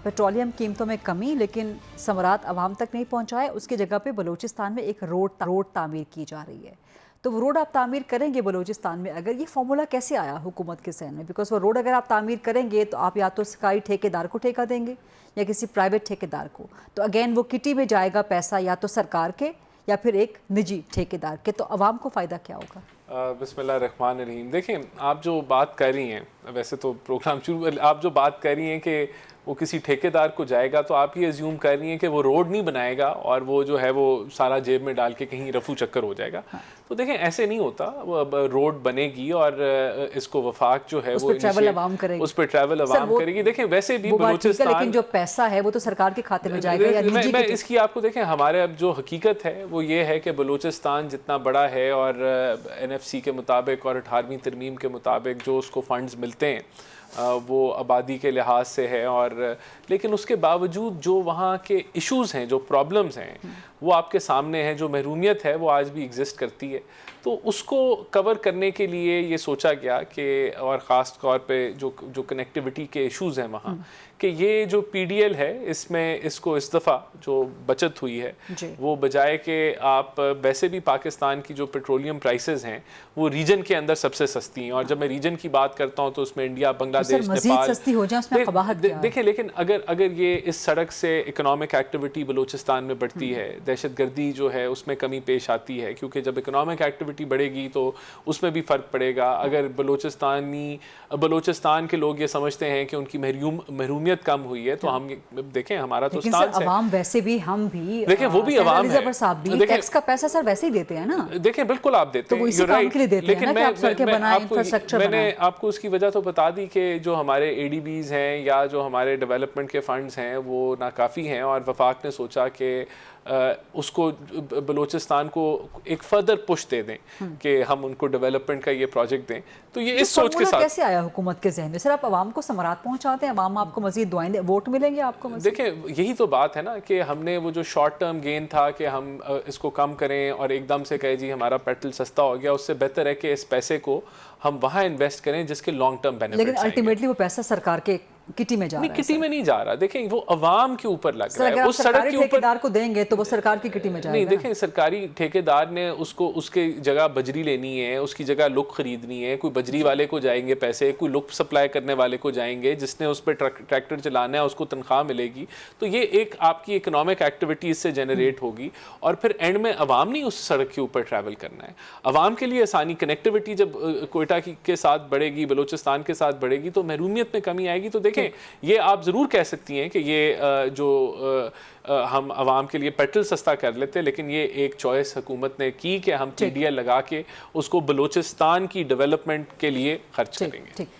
Petroleum कीमतों में कमी लेकिन समरात आवाम तक नहीं पहुंचाए, उसकी जगह पे बलूचिस्तान में एक रोड तामीर की जा रही है। तो वो रोड आप तामीर करेंगे बलूचिस्तान में, अगर ये फॉर्मूला कैसे आया हुकूमत के सहन में? बिकॉज वो रोड अगर आप तामीर करेंगे तो आप या तो सरकारी ठेकेदार को ठेका देंगे या किसी प्राइवेट ठेकेदार को, तो अगेन वो किटी में जाएगा पैसा या तो सरकार के या फिर एक निजी ठेकेदार के, तो अवाम को फ़ायदा क्या होगा? बिस्मिल्लाहिर्रहमानिर्रहीम। देखें, आप जो बात कर रही हैं, वैसे तो प्रोग्राम शुरू, आप जो बात कर रही हैं कि वो किसी ठेकेदार को जाएगा, तो आप ये अज्यूम कर रही हैं कि वो रोड नहीं बनाएगा और वो जो है वो सारा जेब में डाल के कहीं रफू चक्कर हो जाएगा। हाँ। तो देखें, ऐसे नहीं होता। वो अब रोड बनेगी और इसको वफाक जो है वो ट्रैवल अवाम करेगी, उस पर ट्रैवल अवाम करेगी। देखें, वैसे भी बलूचिस्तान, लेकिन जो पैसा है वो तो सरकार के खाते में जाएगा या निजी मैं इसकी आपको देखें, हमारे अब जो हकीकत है वो ये है कि बलूचिस्तान जितना बड़ा है और NFC के मुताबिक और 18वीं तरमीम के मुताबिक जो उसको फंड्स मिलते हैं वो आबादी के लिहाज से है, और लेकिन उसके बावजूद जो वहाँ के इश्यूज़ हैं, जो प्रॉब्लम्स हैं, वो आपके सामने हैं। जो महरूमियत है वो आज भी एग्जिस्ट करती है। तो उसको कवर करने के लिए ये सोचा गया कि, और ख़ास तौर पे जो कनेक्टिविटी के इश्यूज़ हैं वहाँ, कि ये जो PDL है इसमें इसको इस दफ़ा जो बचत हुई है वो बजाय कि आप वैसे भी पाकिस्तान की जो पेट्रोलियम प्राइसेस हैं वो रीजन के अंदर सबसे सस्ती हैं, और जब मैं रीजन की बात करता हूँ तो उसमें इंडिया, बांग्लादेश, नेपाल सस्ती हो जाए उसमें कबाहत क्या है? देखें, लेकिन अगर ये इस सड़क से इकोनॉमिक एक्टिविटी बलूचिस्तान में बढ़ती है, दहशतगर्दी जो है उसमें कमी पेश आती है, क्योंकि जब इकोनॉमिक एक्टिविटी बढ़ेगी तो उसमें भी फ़र्क पड़ेगा। अगर बलूचिस्तान के लोग ये समझते हैं कि उनकी महरूमियत कम हुई है, तो हम देखें, हमारा तो स्टांस है। अवाम वैसे भी, हम भी देखें, वो भी अवाम है, टैक्स का पैसा सर वैसे ही देते हैं ना। देखें, बिल्कुल आप देते हैं, लेकिन मैंने आपको उसकी वजह तो बता दी कि जो हमारे ADBs हैं या जो हमारे डेवलपमेंट के फंड्स हैं वो नाकाफ़ी हैं, और वफाक ने सोचा कि उसको बलूचिस्तान को एक फर्दर पुश दे दें कि हम उनको डेवलपमेंट का ये प्रोजेक्ट दें। तो ये इस सोच के साथ कैसे आया हुकूमत के जहन में? सर, आप आवाम को समरात पहुंचाते हैं, आवाम आपको मजीद दुआएं दे, वोट मिलेंगे आपको मजीद? देखें, यही तो बात है ना कि हमने वो जो शॉर्ट टर्म गेन था कि हम इसको कम करें और एकदम से कहे जी हमारा पेट्रोल सस्ता हो गया, उससे बेहतर है कि इस पैसे को हम वहाँ इन्वेस्ट करें जिसके लॉन्ग टर्म बेनिफिट्स। लेकिन अल्टीमेटली वो पैसा सरकार के किटी में जा रहा है। किटी में नहीं जा रहा। देखें, वो अवाम के ऊपर लग रहा है। उस सड़क के ठेकेदार को देंगे तो वो सरकार की किटी में जाएगा। नहीं, देखें, सरकारी ठेकेदार ने उसको उसके जगह बजरी लेनी है, उसकी जगह लुक खरीदनी है, कोई बजरी वाले को जाएंगे पैसे, कोई लुक सप्लाई करने वाले को जाएंगे, जिसने उस पर ट्रैक्टर चलाना है उसको तनख्वाह मिलेगी। तो ये एक आपकी इकोनॉमिक एक्टिविटी इससे जनरेट होगी, और फिर एंड में अवाम नहीं उस सड़क के ऊपर ट्रैवल करना है। अवाम के लिए आसानी, कनेक्टिविटी जब कोयटा के साथ बढ़ेगी, बलूचिस्तान के साथ बढ़ेगी, तो महरूमियत में कमी आएगी। तो देखें, ये आप ज़रूर कह सकती हैं कि ये जो हम आवाम के लिए पेट्रोल सस्ता कर लेते, लेकिन ये एक चॉइस हुकूमत ने की कि हम TDL लगा के उसको बलूचिस्तान की डेवलपमेंट के लिए खर्च करेंगे।